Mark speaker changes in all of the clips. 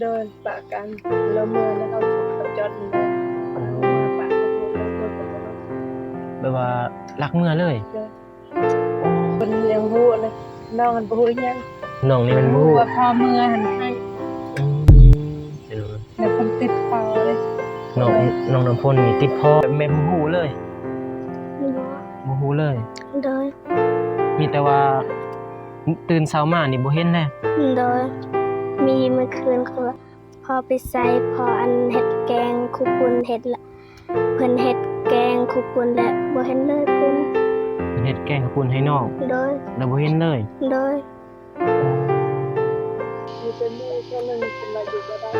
Speaker 1: เดินปะกันแล้วเมื่อแล้วเขาถูกเขาจอดเลยเอามาปะกันหมดแล้วเมื่อกันแล้ว
Speaker 2: แบบว่ารักเมื่อเลย
Speaker 1: เดิน
Speaker 2: โอ้
Speaker 1: คนยังหู้เลยน้องมันบ่ฮู้ยัง
Speaker 2: น้องนี่มันบ่
Speaker 1: รู้
Speaker 2: ฮู้
Speaker 1: ว่าพ่อเมื่อหันให้
Speaker 2: อืมเดี๋ยว
Speaker 1: แล้วคนติดคอเลย
Speaker 2: น้องน้ำพ่นนี่ติดพ่อแม่บ่ฮู้เลยบ่ฮู้เลย
Speaker 3: โดย
Speaker 2: มีแต่ว่าตื่นเช้ามานี่บ่เห็นแน่
Speaker 3: โดยมีเมื่อคืนคือพอไปใส่พออันเห็ดแกงคุปุนเห็ดละเพิ่นเห็ดแกงคุปุนและบ่เห็นเลยเพิ่น
Speaker 2: เฮ็ดแกงข้าวปุ้นให้น้อง
Speaker 3: โดย
Speaker 2: แล้วบ่เห็นเลย
Speaker 3: โดย
Speaker 1: มีแต่มือแค่นึงเป็นมาอยู่บ่ได้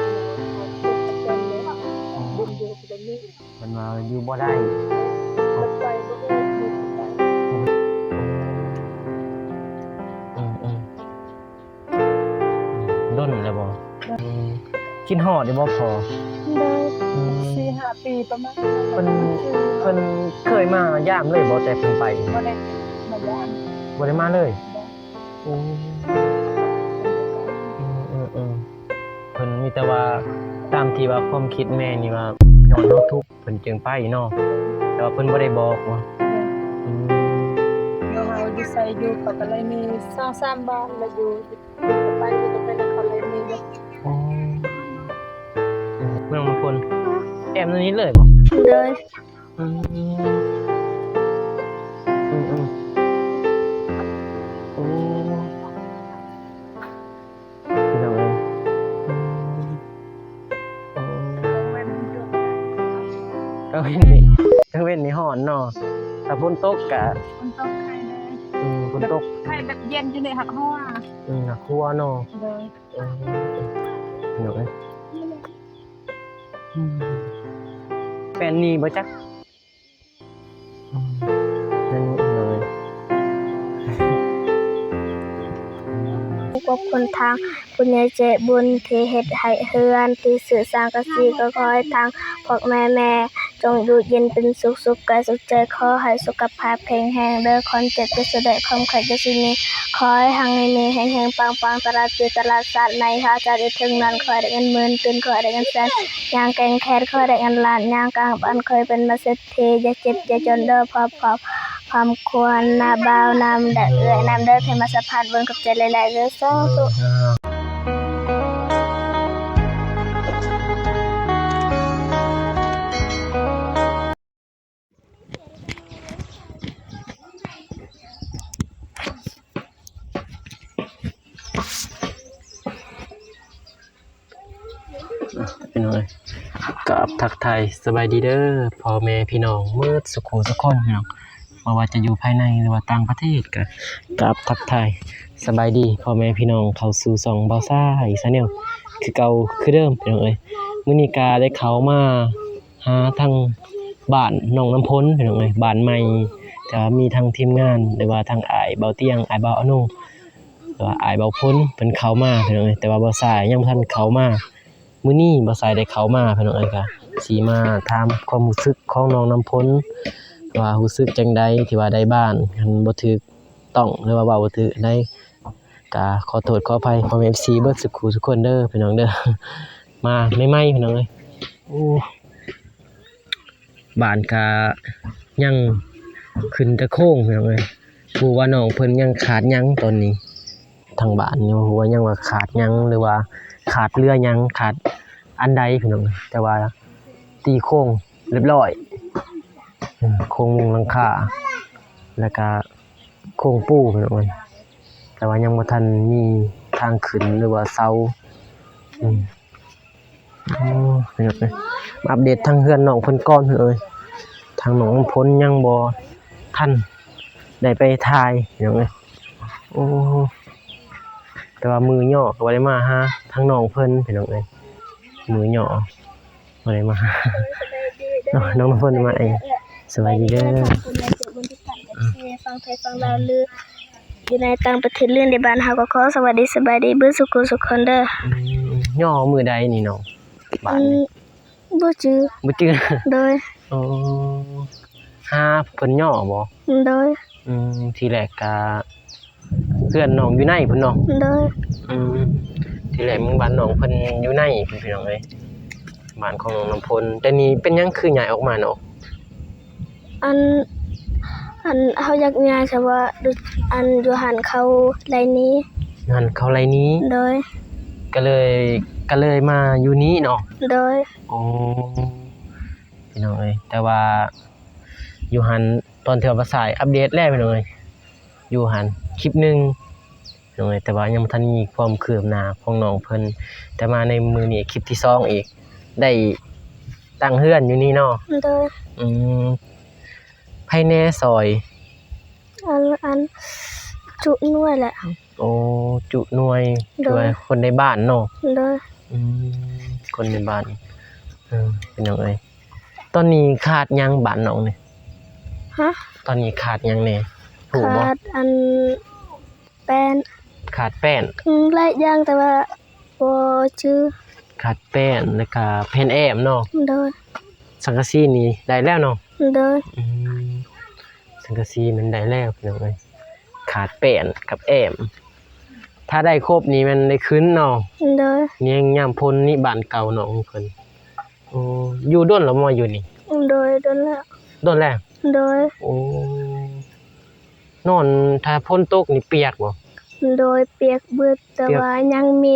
Speaker 1: เขาติดกันเลยบุญอยู่กับนี้
Speaker 2: มันว่าอยู่บ่ได้
Speaker 1: รถไฟบ่ฮู้มีไป
Speaker 2: อืมด้นแล้วบ่อืมคิดฮอดได้บ่พอ
Speaker 1: โดย
Speaker 2: อืม
Speaker 1: 4-5 ปีประมาณ
Speaker 2: เพิ่นเคยมายามเลยบ่แต่เพิ่นไป
Speaker 1: บ่ได้มาย่าน
Speaker 2: บ่ได้มาเลย
Speaker 1: บ่
Speaker 2: อืมเพิ่นมีแต่ว่าตามที่ว่าความคิดแม่นี่ว่าย้อนเฮาทุกข์เพิ่นจึงไปเนาะแต่ว่าเพิ่นบ่ได้บอกว่าอืม
Speaker 1: เราอยู่ใส่อยู่เขาก็เลยมี2-3บ้านแล้วอยู่ไปแล้วเขาเลยมี
Speaker 2: อ๋อเมืองมงคลแอมตัวนี้เลยบ่
Speaker 3: โดย
Speaker 2: อืมโอ้พี่น้องเอ้ยก็เว้นนี่ฮ้อนเนาะถ้าฝนตกก็
Speaker 1: มันต้องไข่เลย
Speaker 2: ฝนตก
Speaker 1: ไข่แบบเย็นอยู่ในหักห้อ
Speaker 2: ครัวเนาะ
Speaker 1: เลย
Speaker 2: พี่น้องเอ้ยแฟนนี่บ่จักนั่นเลย
Speaker 3: ขอบคุณทางคุณยายใจบุญที่เฮ็ดให้เฮือนที่สื่อสร้างกสิก็ขอให้ทางพวกแม่จงอยู่เย็นเป็นสุขกายสุขใจขอให้สุขภาพแข็งแรงเด้อคนเจ็บจะเสด็จความไข้จะสิมีขอให้ทางนี้มีแห่งๆปังๆตลอดปีตลอดชาติในข้าจะได้ถึงนั้นขอให้ได้เงินหมื่นตื่นขอให้ได้เงินแสนย่างแกงแคทขอให้ได้เงินล้านย่างกลางบ้านเคยเป็นมาเศรษฐีอย่าเจ็บอย่าจนเด้อพอความควรนาบ่าวนำเด้อเอื้อยนำเด้อเทมาสะพานบนกับใจหลายๆเด้อสาธุ
Speaker 2: พี่น้องเอ้ยกับทักทายสบายดีเด้อพ่อแม่พี่น้องเมื่อสุขสุขคนพี่น้องบ่ว่าจะอยู่ภายในหรือว่าต่างประเทศก็กับทักทายสบายดีพ่อแม่พี่น้องเข้าสู่ช่องเบาซ่าอีกซะแนวคือเก่าคือเดิมพี่น้องเอ้ยมื้อนี้ก็ได้เข้ามาหาทางบ้านน้องน้ำพ้นพี่น้องเอ้ยบ้านใหม่แต่ว่ามีทางทีมงานหรือว่าทางอ้ายเบาเตียงอ้ายเบาอนุหรือว่าอ้ายเบาพ้นเพิ่นเข้ามาพี่น้องเอ้ยแต่ว่าเบาซ่ายังบ่ทันเข้ามามื้อนี้บ่สายได้เข้ามาพี่น้องเอ้ยก็สิมาถามความรู้สึกของน้องน้ำพ้นว่ารู้สึกจังใดที่ว่าได้บ้านคันบ่ถูกต้องหรือว่าเว้าบ่ถูกได้ก็ขอโทษขออภัยพ่อแม่ FC เบิดสุขุทุกคนเด้อพี่น้องเด้อมาใหม่ๆพี่น้องเอ้ยโอ้บ้านก็ยังขึ้นแต่โครงพี่น้องเอ้ยบ่ว่าน้องเพิ่นยังขาดหยังตอนนี้ทางบ้านนี่บ่ฮู้ว่ายังว่าขาดหยังหรือว่าขาดเรือหยังขาดอันใดพี่น้องแต่ว่าตีโค้งเรียบร้อยโค้งมุงหลังคาแล้วก็โค้งปูพี่น้องแต่ว่ายังบ่ทันมีทางขึ้นหรือว่าเสาพี่น้องมาอัปเดตทางเฮือนน้องเพิ่นก่อนเลยทางน้องพ้นยังบ่ทันได้ไปถ่ายพี่น้องโอ้แต่ว่ามือย่อก็บ่ได้มาหาทางน้องเพิ่นพี่น้องมือย่อบ่ได้มาหาน้องเพิ่นมาเองสวัสดีเด้อ
Speaker 3: คุณยายเจ็บบนที่ตัดฟังไทยฟังลาวลืออยู่ในต่างประเทศเรื่องในบ้านเฮาก็ขอสวัสดีสบายดีเบิ่สุขสุขคนเด้
Speaker 2: ย่อมือใดนี่น้องบ้านนี่
Speaker 3: บ่จื้อ
Speaker 2: บ่จื้อ
Speaker 3: โดย
Speaker 2: อ๋อหาเพิ่นย่อบ่
Speaker 3: โดย
Speaker 2: ทีแรกก็เพื่อนน้องอยู่ในเพิ่นเนาะ
Speaker 3: โดย
Speaker 2: อืมท ที่แรกมึงบ้านน้องเพิ่นอยู่ในพี่น้องเอ้ยบ้านของน้องน้ำพลแต่นี่เป็นหยังคือย้ายออกมาเนาะ
Speaker 3: อันเฮาอยากย้ายแต่ว่าดูอันอยู่หันเขาไรนี้
Speaker 2: งานเขาไรนี้
Speaker 3: โดย
Speaker 2: ก็เลยมาอยู่นี้เนาะ
Speaker 3: โดย
Speaker 2: โอ้พี่น้องเอ้ยแต่ว่าอยู่หันตอนเทื่อภาษาอัปเดตแล้วพี่น้องเอ้ยอยู่หันคลิปหนึงพี่น้องเอ้ยแต่ว่ายังบ่ทันมีความคืบหน้าของน้องเพิ่นแต่มาในมื้อนี้คลิปที่สองอีกได้ตั้งเฮือนอยู่นี่เนาะ
Speaker 3: โดย
Speaker 2: อืมภายในซอย
Speaker 3: อันจุหน่วยแหละ
Speaker 2: โอ้จุหน่วย
Speaker 3: โดย
Speaker 2: ด้วยคนในบ้านเนาะ
Speaker 3: โดย
Speaker 2: อืมคนในบ้านเป็นหยังไงตอนนี้ขาดหยังบ้านน้องนี่
Speaker 3: ฮะ
Speaker 2: ตอนนี้ขาดหยังแน่ถูกบ่
Speaker 3: ขาดอันแป้น
Speaker 2: ขาดแป้น
Speaker 3: หลายอย่างแต่ว่าบ่ชื่อ
Speaker 2: ขาดแป้นแล้วก็แผ่นแอมเนาะ
Speaker 3: โดย
Speaker 2: สังกะสีนี่ได้แล้วเนาะ
Speaker 3: โดย
Speaker 2: อืมสังกะสีมันได้แล้วพี่น้องเอ้ยขาดแป้นกับแอมถ้าได้ครบนี่มันได้ขึ้นเนาะ
Speaker 3: โดย
Speaker 2: นี่ยามพ้นนี่บ้านเก่าน้องเพิ่นโอ้อยู่ด้นแล้วมาอยู่นี่
Speaker 3: โดยโดนแล้ว
Speaker 2: ด้นแล้ว
Speaker 3: โดย
Speaker 2: โอ้นอนถ้าพ้นตกนี่เปียกบ่
Speaker 3: โดยเปียกเบิดแต่
Speaker 2: เปียก
Speaker 3: ว่ายังมี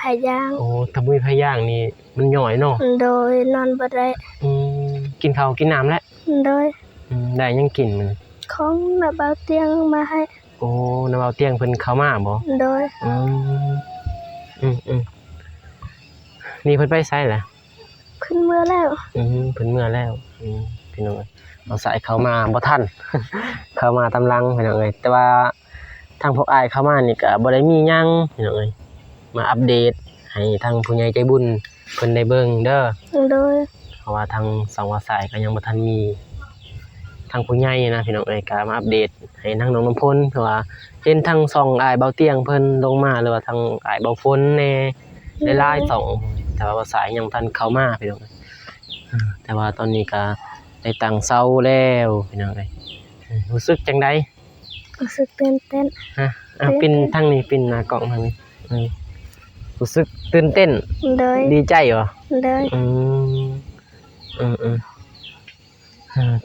Speaker 3: พยาง
Speaker 2: โอ้ถ้าบ่มีพะย่างนี่มันย่อยเนาะ
Speaker 3: โดยนอนบ่ได้
Speaker 2: กินข้าวกินน้ำแล้ว
Speaker 3: โดย
Speaker 2: ได้ยังกินมัน
Speaker 3: ของนาบาวเตียงมาให้
Speaker 2: โอ้น้าเว้าเตียงเพิ่นเข้ามาบ่
Speaker 3: โดย
Speaker 2: อืมนี่เพิ่นไปไสล่ะ
Speaker 3: ขึ้นเมื่อแล้ว
Speaker 2: เพิ่นเมื่อแล้วพี่น้องเอ้ยเอาสายเข้ามาบ่ทัน เข้ามาตำลังพี่น้องเอ้ยแต่ว่าทางพวกอ้ายเข้ามานี่ก็บ่ได้มีหยังพี่น้องเอ้ยมาอัปเดตให้ทางผู้ใหญ่ใจบุญเพิ่นได้เบิ่งเด้อ
Speaker 3: โดย
Speaker 2: เพราะว่าทางสองว่าสายก็ยังบ่ทันมีทางผู้ใหญ่นะพี่น้องเอ้ยก็มาอัปเดตให้ทางน้องน้ำพลเพราะว่าเห็นทางช่องอ้ายเบาเตียงเพิ่นลงมาหรือว่าทางอ้ายเบาฝนแน่หลายๆช่องแต่ว่าสายยังบ่ทันเข้ามาพี่น้องเอ้ยแต่ว่าตอนนี้ก็ได้ตั้งเสาแล้วพี่น้องเอ้ยรู้สึกจังได๋
Speaker 3: รู้สึกตื่นเต้น
Speaker 2: ฮะปิ่นทางนี้ปิ่นหน้ากล้องทางนี้รู้สึกตื่นเต้น
Speaker 3: โดย
Speaker 2: ดีใจบ่
Speaker 3: โดย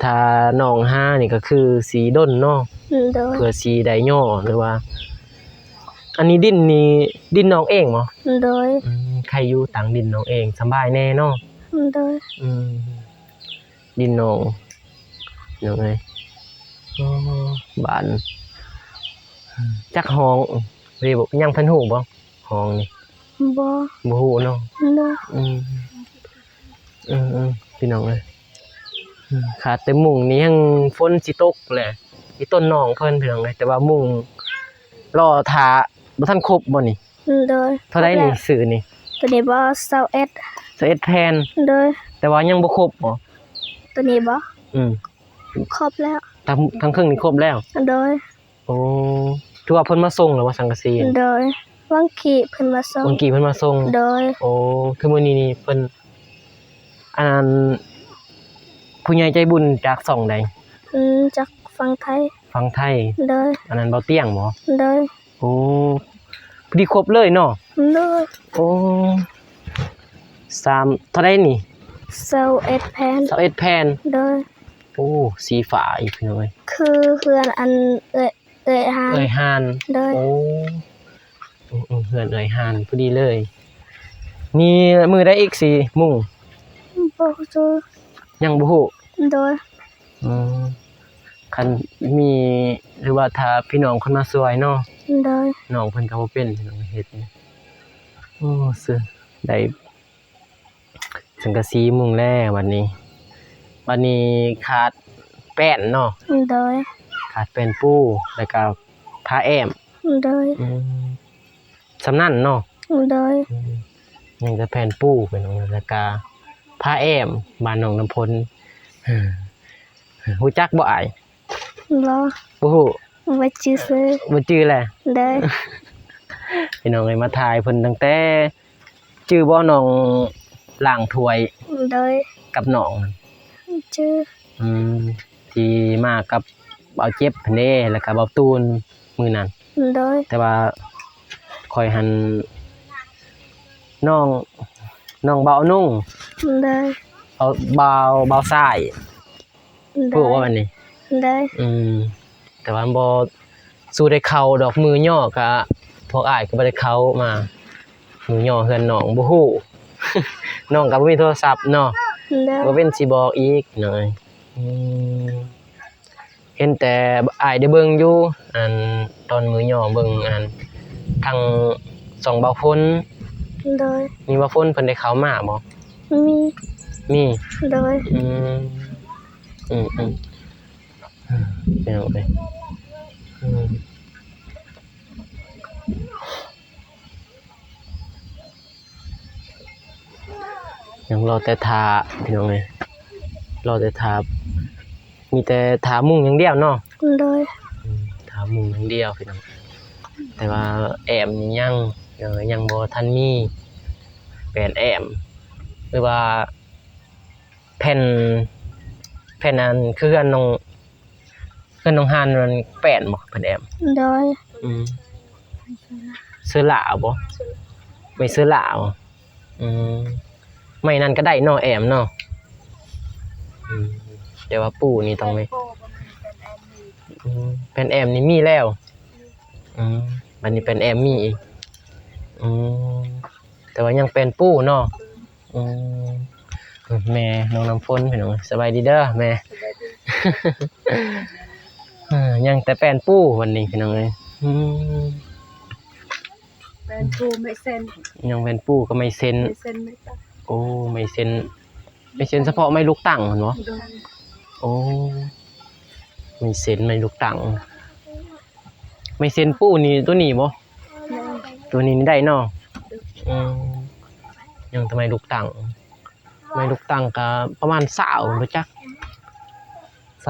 Speaker 2: ถ้าน้องห้านี่ก็คือสีด้นเนาะ
Speaker 3: โดย
Speaker 2: เพื่อสีได้ย่อหรือว่า อันนี้ดินนี่ดินน้องเองบ่
Speaker 3: โดย
Speaker 2: ใครอยู่ต่างดินน้องเองสำบายแน่เนาะ
Speaker 3: โดย
Speaker 2: ดินน้องเอ้ยอ๋อบ้านจักห้องเรียกบ่ยังเพิ่นฮู้บ่ห้องนี่
Speaker 3: บ่
Speaker 2: บ่ฮู้เนาะ
Speaker 3: โดย
Speaker 2: พี่น้องเอ้ยขาดแต่มุงนี่ยังฝนสิตกแหละอีต้นน้องเพิ่นพี่น้องเอ้ยแต่ว่ามุงรอท่าบ่ทันครบบ่นี่
Speaker 3: โดย
Speaker 2: เท่าใดนี่ซื้อนี่
Speaker 3: ตัวนี้บ่21
Speaker 2: 21แผ่น
Speaker 3: โดย
Speaker 2: แต่ว่ายังบ่ครบบ่
Speaker 3: ตัวนี้บ่
Speaker 2: อืม
Speaker 3: ครบแล้ว
Speaker 2: ทั้งครึ่งนี่ครบแล้ว
Speaker 3: โดย
Speaker 2: โอ้ถือว่าเพิ่นมาส่งแล้วว่าสังกะสี
Speaker 3: โดยวังกี้เพิ่นมาส่ง
Speaker 2: เมื่อกี้เพิ่นมาส่ง
Speaker 3: โดย
Speaker 2: โอ้คือมื้อนี้นี่เพิ่นอันนั้นผู้ใหญ่ใจบุญจากช่องใด
Speaker 3: จากฝั่งไทย
Speaker 2: ฝั่งไทย
Speaker 3: โดย
Speaker 2: อันนั้นเบาเตียงบ่
Speaker 3: โดย
Speaker 2: โอ้พอดีครบเลยเนาะ
Speaker 3: โดย
Speaker 2: โอ้เท่าใดนี่
Speaker 3: 21แผ่น
Speaker 2: 21แผ่น
Speaker 3: โดย
Speaker 2: โอ้สีฟ้าอีกพี่น้องเอ้ย
Speaker 3: คือเพื่อนอันหา
Speaker 2: เอ้ยห่าน
Speaker 3: โดย
Speaker 2: โอ้เฮือนเอ้ยห่านพอดีเลยนี่มือได้อีกสิมุ่ง
Speaker 3: บ่รู้
Speaker 2: ยังบ่ฮู้
Speaker 3: โดย
Speaker 2: คันมีหรือว่าถ้าพี่น้องคนมาช่วยเนาะ
Speaker 3: โดย
Speaker 2: น้องเพิ่นก็บ่เป็นพี่น้องเฮ็ดนี่โอ้ซื้อได้สังกะสีมุงแล้ววันนี้ขาดแป้นเนาะ
Speaker 3: โดย
Speaker 2: ขาดแป้นปูแล้วก็ผ้าแอม
Speaker 3: โดย
Speaker 2: สำนั่นเนาะ
Speaker 3: โดย
Speaker 2: ยังจะแผ่นปูพี่น้องแล้วก็ผ้าแอมบ้านน้องน้ำพลฮู้จักบ่อ้าย
Speaker 3: บ่
Speaker 2: บ่ฮู้
Speaker 3: ว่าชื่อซื้อ
Speaker 2: บ่จื้อแหละ
Speaker 3: โดย
Speaker 2: พี่น้องเอ้ยมาถ่ายเพิ่นตั้งแต่จื้อบ่น้องล้างถ้วย
Speaker 3: โดย
Speaker 2: กับน้องนั่น
Speaker 3: ชื่อ
Speaker 2: ที่มากับเบาเจ็บเพิ่นเด้แล้วก็เบาตูนมื้อนั้น
Speaker 3: โดย
Speaker 2: แต่ว่าข่อยหัน น้องเบานุ่ง
Speaker 3: โดย
Speaker 2: เอาเบาทราย
Speaker 3: โด
Speaker 2: พูด
Speaker 3: ย
Speaker 2: ว่ามันนี่
Speaker 3: โดย
Speaker 2: แต่ว่าบ่สู้ได้เข้าดอกมือย่อก็พวกอ้ายก็บ่ได้เข้ามามือย่อเฮือนน้องบ่ฮู้ น้องก็บ่มีโทรศัพท์เนาะ
Speaker 3: โดย
Speaker 2: บ่เป็นสิบอกอีกหน่อยเห็นแต่อ้ายได้เบิ่งอยู่อันตอนมือย่อเบิ่งอันทางส่องเบาพล
Speaker 3: โดย
Speaker 2: มีเบาพลเพิ่นได้เข้ามาบ่
Speaker 3: มี โดย
Speaker 2: เป็นเอาไปยังรอแต่ทาพี่น้องเลยรอแต่ทามีแต่ทามุงอย่างเดียวเนาะ
Speaker 3: โดย
Speaker 2: ทามุงอย่างเดียวพี่น้องแต่ว่าแอมนี่ยังบ่ทันมีแผ่นแอมหรือว่าแผ่นอันคืออันน้องฮานมันแป้นบ่แผ่นแอม
Speaker 3: โดย
Speaker 2: ซื้อหลาบ่ไม่ซื้อหลาบ่ไม่นั่นก็ได้เนาะแอมเนาะแต่ว่าปู่นี่ต้องไม่เป็นแอมนี่มีแล้วบัดนี้เป็นแอมมีอีกแต่ว่ายังเป็นปู่เนาะแม่น้องน้ำฝนพี่น้องสบายดีเด้อแม่ ยังแต่เป็นปู่วันนี้พี่น้องเอ้ย
Speaker 1: เป็นปูไม่เซ็น
Speaker 2: ยังเป็นปู่ก็ไม่เซ็น
Speaker 1: ไม่เซ็นไม่ต้อง
Speaker 2: โอ้ไม่เซ็นเฉพาะไม่ลูกตั้งเหรอ
Speaker 1: โดย
Speaker 2: โอ้ไม่เซ็นไม่ลูกตั้งไม่เซ็นปูนี่ตัวนี้บ่ตัวนี้ได้เนาะยังทำไมลูกตั้งไม่ลูกตั้งก็ประมาณ20บ่จัก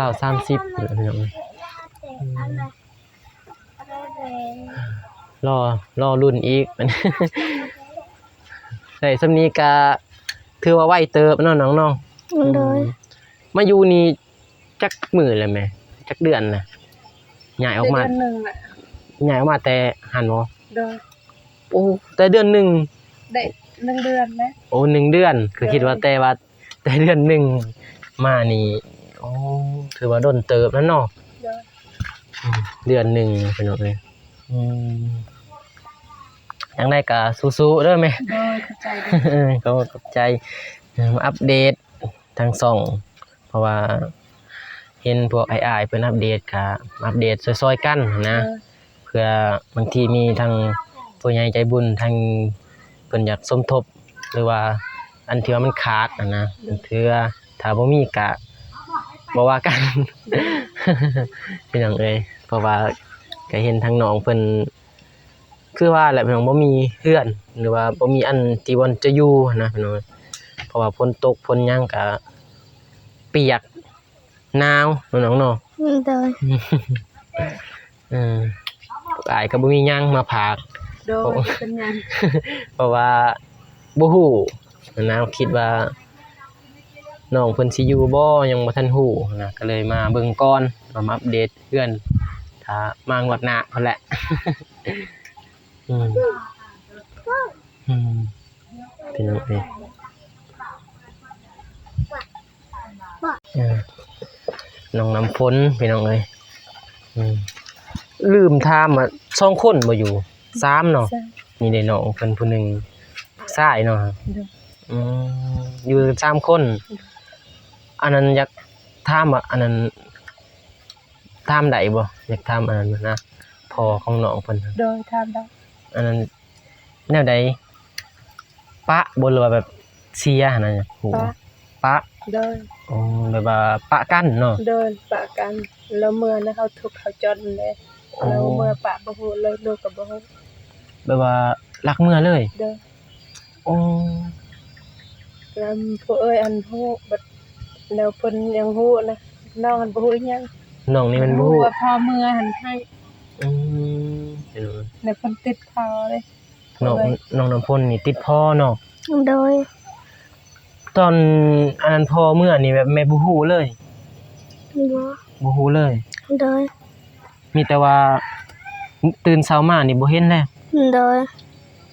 Speaker 2: 20 30พี่น้องรอรุ่นอีก ได้สำนี้ก็ถือว่าไวเติบเนาะน้องเนาะ
Speaker 3: โดย
Speaker 2: มาอยู่นี่จักมื้อแล้วแม่จักเดือนน่ะย้ายออกมา
Speaker 1: เดือนหนึ่งแหละ
Speaker 2: ย้ายออกมาแต่หันบ่
Speaker 1: โดย
Speaker 2: โอ้แต่เดือนหนึง
Speaker 1: ได้1 เดือนนะ
Speaker 2: โอ้1 เดือนคือคิดว่าแต่เดือนหนึงมานี่โอ้ถือว่าโดนเติบแล้วเนาะ
Speaker 1: โดย
Speaker 2: เดือนหนึงเป็นจังได๋ยังได้ก็สู้ๆเด้อแม่
Speaker 1: โดยเข้าใจดี
Speaker 2: ก็ขอบใจมาอัปเดตทางช่องเพราะว่าเห็นพวกอ้ายๆเพิ่นอัปเดตก็อัปเดตซอยๆกันนะเพื่อบางทีมีทางผู้ใหญ่ใจบุญทางเพิ่นอยากสมทบหรือว่าอันที่ว่ามันขาดนะเทื่อถ้าบ่มีก็บ่ว่ากัน พี่น้องเอ้ยเพราะว่าก็เห็นทางน้องเพิ่นคือว่าแหละพี่น้องบ่มีเฮือนหรือว่าบ่มีอันที่วันจะอยู่นะพี่น้องเพราะว่าฝนตกฝนหยังก็เปียกหนาวน้องเนาะ
Speaker 3: โดย
Speaker 2: อายก็บ่มีหยังมาผาก
Speaker 1: โดยเป็นหยัง
Speaker 2: เพราะว่าบ่ฮู้นะคิดว่าน้องเพิ่นสิอยู่บ่ยังบ่ทันฮู้นะก็เลยมาเบิ่งก่อนมาอัปเดตเพื่อนถ้ามางวดหน้าพุ่นแหละ พี่น้องเอ้ยน้องน้ำฝนพี่น้องเอ้ยลืมถามอ่ะ2 คนบ่อยู่3เนาะนี่ได้น้องเพิ่นผู้หนึงชายเนาะอยู่3 คนอันนั้นอยากถามอ่ะอันนั้นถามได้บ่อยากถามอันนั้นนะพ่อของน้องเพิ่น
Speaker 1: โดยทำได้
Speaker 2: อันนั้นแนวใดปะบ่หรือว่าแบบเชียร์หั่นน่ะโหปะ
Speaker 1: โดย
Speaker 2: อ๋อแบบว่าปะกันเนาะ
Speaker 1: โดยปะกันแล้วเมื่อนะเขาทุกข์เขาจนเลยแล้วเมื่อปะบ่ฮู้เลยลูกก็บ่ฮู้
Speaker 2: แบบว่ารักเมื่อเลย
Speaker 1: โดย
Speaker 2: โอ้
Speaker 1: แล้วผู้เอ้ยอันฮู้บัดแล้วเพิ่นยังฮู้นะน้องอันบ่ฮู้อีหยัง
Speaker 2: น้องนี่มันบ่ฮู้
Speaker 1: ว่าพ่อเมื่อหันให้
Speaker 2: อืมเออ
Speaker 1: ในเพิ่นติดคอเลย
Speaker 2: น้องน้ำพลนี่ติดพ่อเนาะ
Speaker 3: โดย
Speaker 2: ตอนอันนั้นพ่อเมื่อนี่แบบแม่บ่ฮู้เลย บ่ฮู้เลย
Speaker 3: โดย
Speaker 2: มีแต่ว่าตื่นเช้ามานี่บ่เห็นแล้ว
Speaker 3: โดย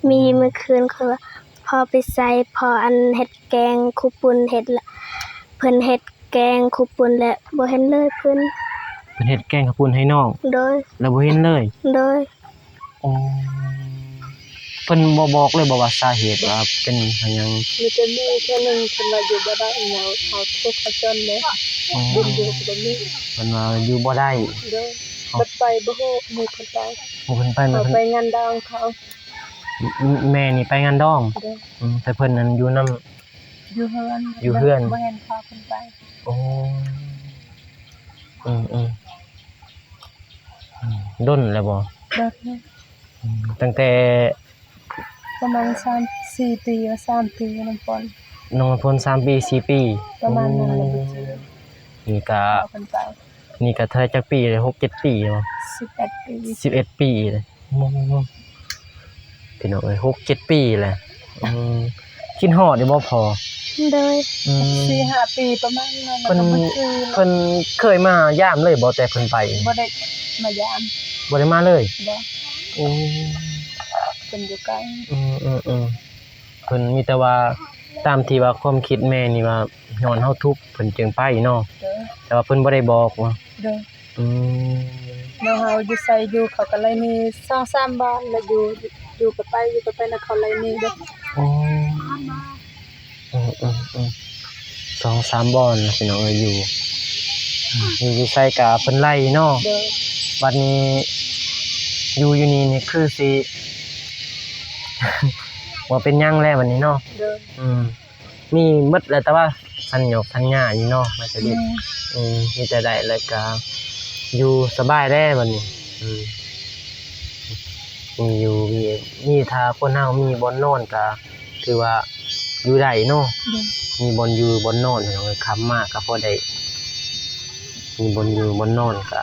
Speaker 3: มีเมื่อคืนคือว่าพ พอไปใส่พออันเฮ็ดแกงคุปุ่นเฮ็ดละเพิ่นเฮ็ดแกงคุปุ่นและบ่เห็นเลยเพิ่น
Speaker 2: เฮ็ดแกงข้าวปุ้นให้น้อง
Speaker 3: โดย
Speaker 2: แล้วบ่เห็นเลย
Speaker 3: โดย
Speaker 2: อ๋อเพิ่นบ่บอกเลยบ่ว่าสาเหตุว่าเป็นหยัง
Speaker 1: มีแต่มีแค่นึงเพิ่นว่าอยู่บ่ได้อีหยังเขาทุกข์เขาจนเลยบุญอยู่บ่มี
Speaker 2: เพิ่นว่าอยู่บ่ได้
Speaker 1: เด้อบัดไปบ่ฮู้มีเพิ่นไป
Speaker 2: เพิ่นไป
Speaker 1: เขาไปงานดองเขา
Speaker 2: แม่นี่ไปงานดองแต่เพิ่นนั้นอยู่นำ
Speaker 1: อยู่เฮือนบ่เห็นพาเพิ่นไป
Speaker 2: โอ้ดนแล้วบ่
Speaker 1: ดน
Speaker 2: ตั้งแต่
Speaker 1: ประมาณ3-4 ปีว่า3 ปีน้ำปน
Speaker 2: น้องพล3 ปี 4 ปี
Speaker 1: ประมาณนั้นเลย
Speaker 2: นี่ก็เท่าจักปีเลย6 7 ปีบ่
Speaker 1: 11 ปี
Speaker 2: 11 ปีเลยพี่น้องเอ้ย6 7 ปีแหละคิดฮอดได้บ่พอ
Speaker 3: โดย
Speaker 1: 4-5 ปีประมาณนั้น
Speaker 2: เพิ่นเคยมายามเลยบ่แต่เพิ่นไป
Speaker 1: บ่ได้มายาม
Speaker 2: บ่ได้มาเลย
Speaker 1: บ่
Speaker 2: โอ้
Speaker 1: เพิ่นอยู่ไกล
Speaker 2: เพิ่นมีแต่ว่าตามที่ว่าความคิดแม่นี่ว่าย้อนเฮาทุกข์เพิ่นจึงไปเนาะแต่ว่าเพิ่นบ่ได้บอกว่า
Speaker 1: เด้อแล้วเฮาอยู่ไสอยู่เขาก็เลยมี 2-3 บ้านแล้วอยู่ก็ไปนะเขาเลยมีเด้อ
Speaker 2: อ๋อ2-3บ่อนพี่น้องเอ้ยอยู่ไสก็เพิ่นไล่เนาะบัดนี้อยู่นี่คือสิว่าเป็นหยังแล้ววันนี้เนาะมีหมดแล้วแต่ว่าสัญญาอยู่เนาะมันจะดีมีแต่ได้แล้วก็อยู่สบายได้บัดนี้มีถ้าคนเฮามีบ่อนนอนก็ถือว่าอยู่ได้เนาะมีบ่อนอยู่บ่อนนอนพี่น้องเอ้ยค้ำมากก็พอได้มีบ่อนอยู่บ่อนนอนก็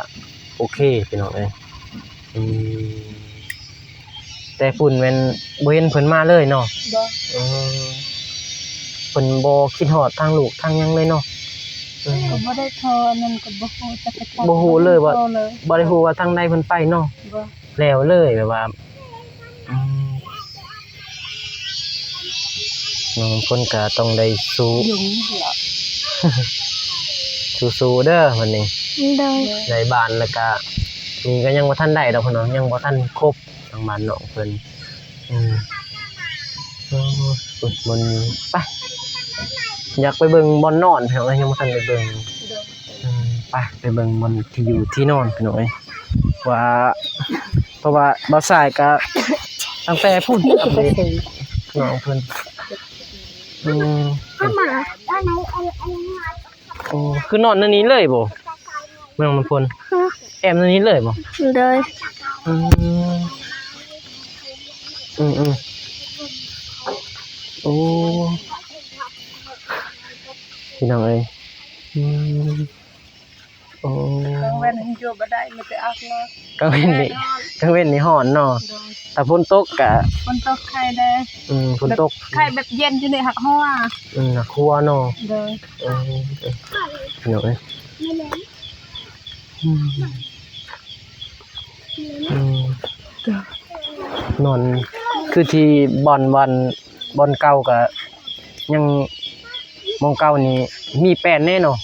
Speaker 2: โอเคพี่น้องเอ้ยแต่ฝุ่นแม่นบ่เห็นเพิ่นมาเลยเนาะ
Speaker 1: บ่
Speaker 2: เพิ่นบ่คิดฮอดทางลูกทางหยังเลยเนาะ
Speaker 1: ก็บ่ได้โทรนั่นก็บ่ฮู้จักไป
Speaker 2: บ่ฮู้เลยว่าบ่ได้ฮู้ว่าทางใดเพิ่นไปเนาะ
Speaker 1: บ่
Speaker 2: แล้วเลยแบบว่าน้องเพิ่นก็ต้องได้สู้
Speaker 1: ยุ่งเด้อ
Speaker 2: สู้ๆเด้อวันนี้
Speaker 3: ได้
Speaker 2: ได้บ้านแล้วก็นี่ก็ยังบ่ทันได้ดอกเพิ่นเนาะยังบ่ทันครบทางบ้านน้องเพิ่นบนไปอยากไปเบิ่งบ่อนนอนพี่น้องยังบ่ทันได้เบิ่งไปเบิ่งบ่อนที่อยู่ที่นอนพี่น้องว่าเพราะว่าบ่สายก็ตั้งแต่พูดกับน้องเพิ่นโอ้คือนอนในนี้เลยบ่เมืองมันพลแอมในนี้เลยบ่
Speaker 3: เลย
Speaker 2: โอ้พี่น้องเอ้ยโอ้
Speaker 1: กลางเว้นอยู่บ่ได้มีแต่อาบน้ำ
Speaker 2: กลางเว้นนี่ร้อนเนาะถ้าฝนตกก็
Speaker 1: ฝนตกไข้แด
Speaker 2: ฝนตก
Speaker 1: ไข้แบบเย็นอยู่ในหักหัว
Speaker 2: หักหัวเนาะ
Speaker 1: เด้อ
Speaker 2: พี่น้องเอ้ยนอนคือที่บ่อนเก่าก็ยังมองเก่านี่มีแป้นแน่เนาะ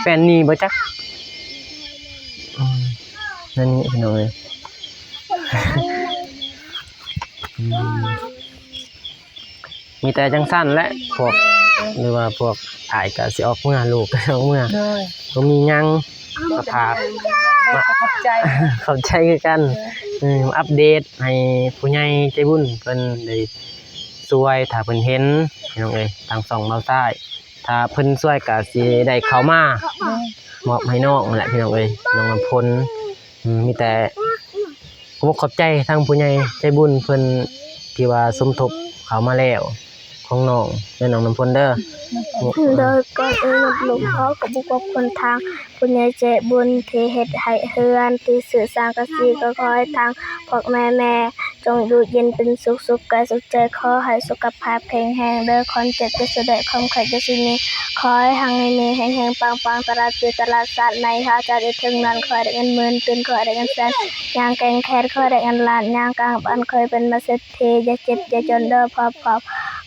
Speaker 2: แป้นนี่บ่จักนั่นนี่พี่น้องเอ้ยมีแต่จังซั่นแหละพวกหรือว่าพวกอ้ายก็สิออกเมื่อลูกก็ออกเมื่อบ่มีหยังก็พาเข้าใจคือกันอัปเดตให้ผู้ใหญ่ใจบุญเพิ่นได้ช่วยถ้าเพิ่นเห็นพี่น้องเอ้ยทางช่องเบาใต้ถ้าเพิ่นช่วยก็สิได้เข้ามามอบให้น้องนั่นแหละพี่น้องเอ้ยน้องลำพลมีแต่ขอบใจทางผู้ใหญ่ใจบุญเพิ่นที่ว่าสมทบเข้ามาแล้วของน้องและน้องลำพลเด้อ
Speaker 3: โดยก่อนอื่นลูกพ่อกับบุคคลทางผู้ใหญ่ใจบุญที่เฮ็ดให้เฮือนที่สื่อสร้างกะสีก็ขอให้ทางพวกแม่จ จงอยู่เย็นเป็นสุขสุขกายสุขใจขอให้สุขภาพแข็งแรงเด้อคนเจ็บจะสุดได้ความไข่จะสิมีขอให้หังให้มีแห่งๆปังๆตลาดปีตลาดสัตว์ในหาจะได้ถึงนั้นขอได้เงินหมื่นตื่นขอได้เงินแสนย่างแกงแคทขอได้เงินล้านย่างกลางบ้านเคยเป็นมาเศรษฐีอย่าเจ็บอย่าจนเด้อพอ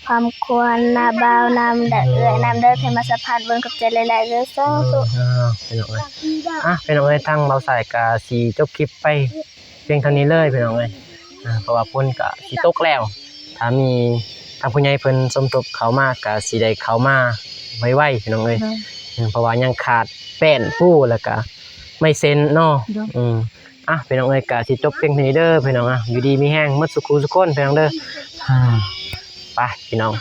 Speaker 3: ความควรนาบ่าวนำเด้อเอื้อยนำเด้อให้มาสะพานบนกับใจหลายๆเด้อสาธุ
Speaker 2: พี่น้องเอ้ยพี่น้องเอ้ยทางเบาสายก็สิจบคลิปไปเพียงเท่านี้เลยพี่น้องเอ้ยเพราะว่าฝนก็สิตกแล้วถ้ามีทางผู้ใหญ่เพิ่นสมทบเข้ามาก็สิได้เข้ามาไวๆพี่น้องเอ้ยเพราะว่ายังขาดแป้นปูแล้วก็ไม่เซ็นเนาะพี่น้องเอ้ยก็สิจบเพียงเท่านี้เด้อพี่น้องอยู่ดีมีแฮงหมดสุขุสุขคนพี่น้องเด้อไปพี่น้อง